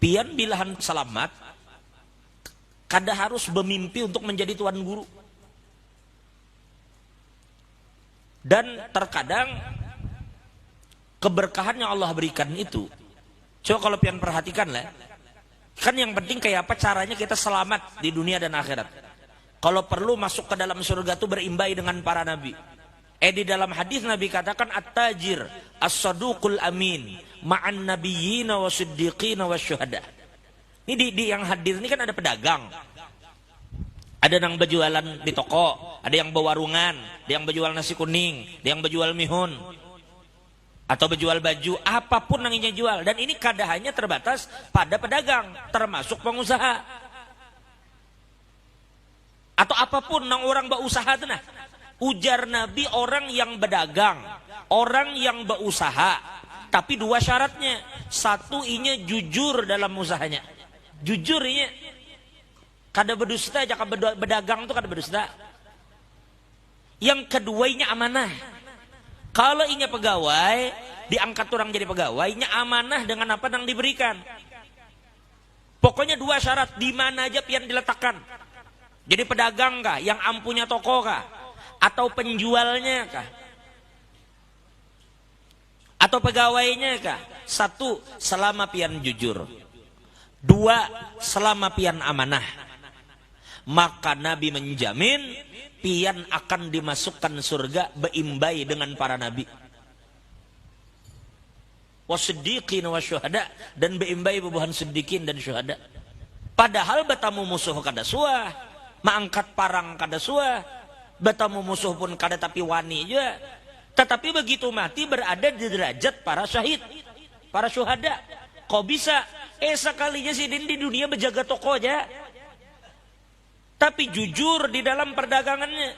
Pian bilahan selamat, kada harus bermimpi untuk menjadi tuan guru. Dan terkadang keberkahan yang Allah berikan itu, coba kalau pian perhatikan lah, kan yang penting kayak apa caranya kita selamat di dunia dan akhirat. Kalau perlu masuk ke dalam surga itu berimbai dengan para nabi. Di dalam hadis Nabi katakan at-tajir as-saduqul amin ma'an nabiyyina wa siddiqina wa syuhada. Ini di yang hadir ini kan ada pedagang. Ada yang berjualan di toko, ada yang berwarungan, ada yang berjual nasi kuning, ada yang berjual mihun, atau berjual baju, apapun yang ingin jual. Dan ini kada hanya terbatas pada pedagang, termasuk pengusaha. Atau apapun yang orang berusaha itu nah. Ujar Nabi orang yang berdagang, orang yang berusaha, tapi dua syaratnya. Satu, inya jujur dalam usahanya. Jujur inya. Kada berdusta, jangan berdagang itu kada berdusta. Yang kedua, inya amanah. Kalau inya pegawai, diangkat orang jadi pegawai, inya amanah dengan apa yang diberikan. Pokoknya dua syarat, di mana aja pian diletakkan. Jadi pedagang kah, yang ampunya toko kah? Atau penjualnya kah? Atau pegawainya kah? Satu, selama pian jujur. Dua, selama pian amanah. Maka Nabi menjamin pian akan dimasukkan surga beimbai dengan para nabi. Wasiddiqin wa syuhada, dan beimbai bebuhan siddiqin dan syuhada. Padahal betamu musuh kada suah, maangkat parang kada suah, betamu musuh pun kada tapi wani juga. Tetapi begitu mati berada di derajat para syahid, para syuhada. Kok bisa? Sekalinya si Din di dunia berjaga toko aja, tapi jujur di dalam perdagangannya.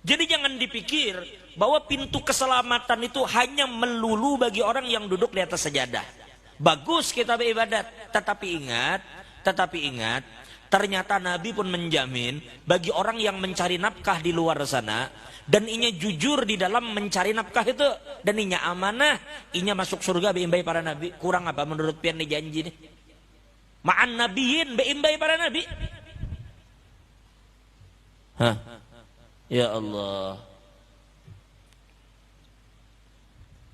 Jadi jangan dipikir bahwa pintu keselamatan itu hanya melulu bagi orang yang duduk di atas sajadah. Bagus kita beribadat, tetapi ingat, ternyata Nabi pun menjamin bagi orang yang mencari nafkah di luar sana, dan inya jujur di dalam mencari nafkah itu, dan inya amanah, inya masuk surga beimbai para nabi. Kurang apa menurut pian nih janji nih? Ma'an nabiyin, beimbai para nabi. Hah? Ya Allah.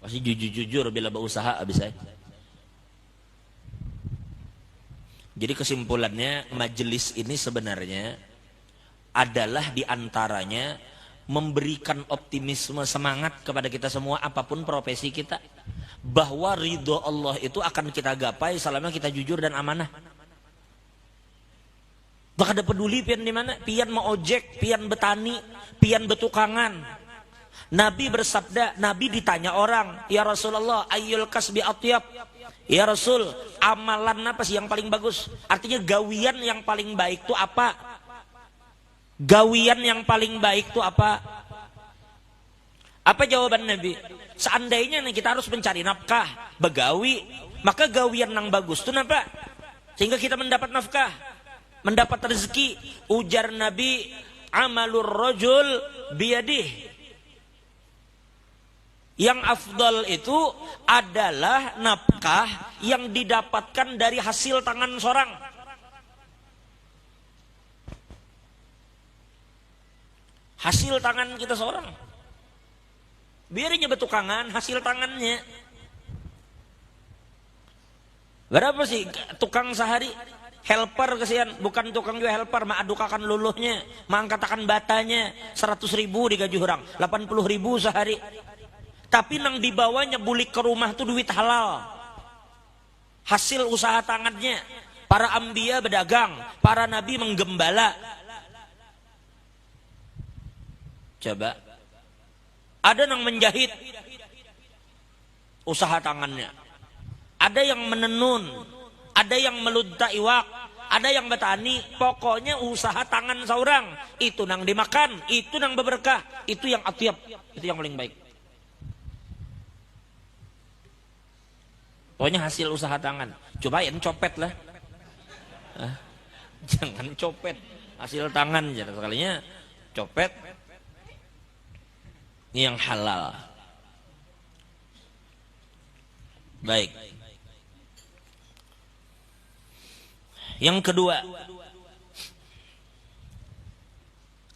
Masih jujur-jujur bila berusaha habis saya. Jadi kesimpulannya, majelis ini sebenarnya adalah diantaranya memberikan optimisme, semangat kepada kita semua apapun profesi kita, bahwa ridho Allah itu akan kita gapai selama kita jujur dan amanah. Baka ada peduli pian di mana, pian mau ojek, pian betani, pian betukangan. Nabi bersabda, Nabi ditanya orang, ya Rasulullah, ayyul kasbi atyab. Ya Rasul, amalan apa sih yang paling bagus? Artinya gawian yang paling baik itu apa? Gawian yang paling baik itu apa? Apa jawaban Nabi? Seandainya nih kita harus mencari nafkah, begawi, maka gawian yang bagus itu apa? Sehingga kita mendapat nafkah, mendapat rezeki. Ujar Nabi, amalur rajul biyadih. Yang afdal itu adalah nafkah yang didapatkan dari hasil tangan seorang. Hasil tangan kita seorang. Biarnya betukangan, hasil tangannya. Berapa sih tukang sehari? Helper kesian, bukan tukang juga helper, maadukakan luluhnya, mengangkatakan batanya, 100.000 digaji orang, 80.000 sehari. Tapi nang dibawanya bulik ke rumah tuh duit halal, hasil usaha tangannya. Para ambiya berdagang, para nabi menggembala. Coba, ada yang menjahit, usaha tangannya. Ada yang menenun, ada yang melunta iwak, ada yang bertani. Pokoknya usaha tangan seorang itu nang dimakan, itu nang berberkah, itu yang atyab, itu yang paling baik. Pokoknya hasil usaha tangan. Cobain copet lah. Jangan copet, hasil tangan. Jadi sekalinya copet. Ini yang halal. Baik. Yang kedua,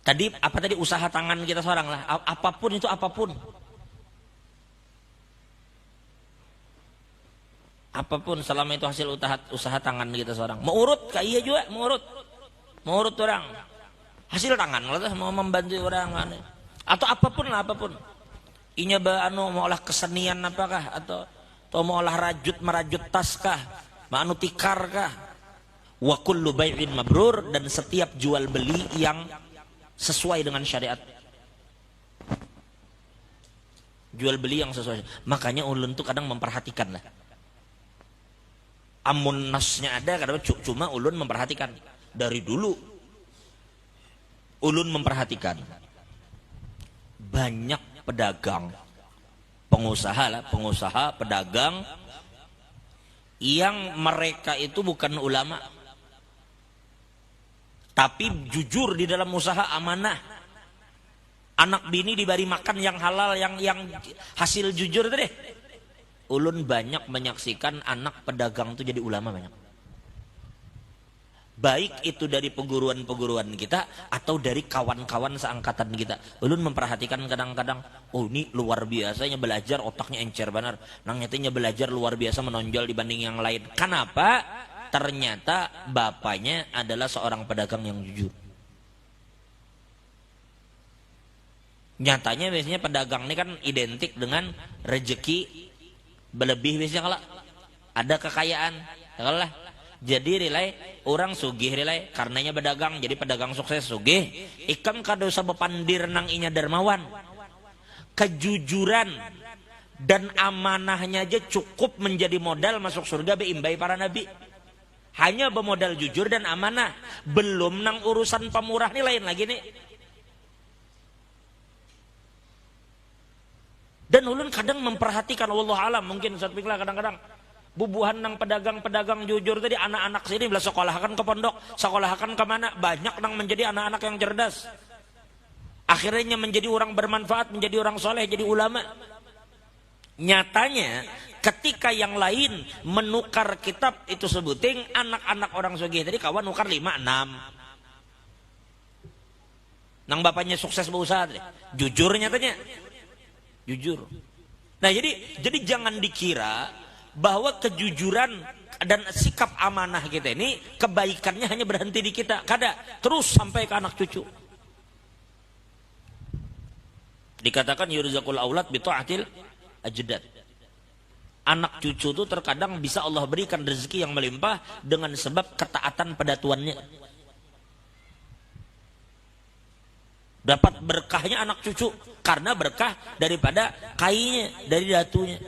tadi apa tadi, usaha tangan kita seorang lah, apapun itu, apapun selama itu hasil usaha tangan kita seorang. Mau urut kak iya juga, mau urut orang hasil tangan lah, mau membantu orang mana, atau apapun lah, apapun inya mau olah kesenian apakah, atau mau olah merajut tas kah, mau tikar kah. Wa kullu bai'in mabrur, dan setiap jual beli yang sesuai dengan syariat. Jual beli yang sesuai. Makanya ulun tuh kadang memperhatikan lah. Amun nasnya ada, kadang cuma ulun memperhatikan. Dari dulu ulun memperhatikan. Banyak pedagang, pengusaha, pedagang yang mereka itu bukan ulama, tapi jujur di dalam usaha, amanah. Anak bini diberi makan yang halal, yang hasil jujur itu deh. Ulun banyak menyaksikan anak pedagang itu jadi ulama banyak. Baik itu dari perguruan-perguruan kita atau dari kawan-kawan seangkatan kita. Ulun memperhatikan kadang-kadang, oh ini luar biasanya belajar, otaknya encer benar. Nang nyatanya belajar luar biasa, menonjol dibanding yang lain. Kenapa? Ternyata bapaknya adalah seorang pedagang yang jujur. Nyatanya biasanya pedagang ini kan identik dengan rezeki berlebih, biasanya kalau ada kekayaan, kalau lah jadi rilai orang sugih rilai karenanya pedagang, jadi pedagang sukses sugih. Ikam kadosa bepandir nang inya dermawan. Kejujuran dan amanahnya aja cukup menjadi modal masuk surga beimbai para nabi. Hanya bermodal jujur dan amanah, belum nang urusan pemurah nih lain lagi nih. Dan ulun kadang memperhatikan, wallahu alam, mungkin Ustaz Fiklah kadang-kadang bubuhan nang pedagang-pedagang jujur tadi, anak-anak sini bila sekolahkan ke pondok, sekolahkan ke mana, banyak nang menjadi anak-anak yang cerdas. Akhirnya menjadi orang bermanfaat, menjadi orang soleh, jadi ulama. Nyatanya ketika yang lain menukar kitab itu sebuting anak-anak orang sugih tadi kawan nukar 5-6. Nang bapaknya sukses berusaha, jujur nyatanya. Jujur. Nah jadi jangan dikira bahwa kejujuran dan sikap amanah kita ini kebaikannya hanya berhenti di kita. Kada, terus sampai ke anak cucu. Dikatakan yurzaqul aulad bi ta'atil ajdad. Anak cucu itu terkadang bisa Allah berikan rezeki yang melimpah dengan sebab ketaatan pada tuannya. Dapat berkahnya anak cucu karena berkah daripada kainya, dari datunya.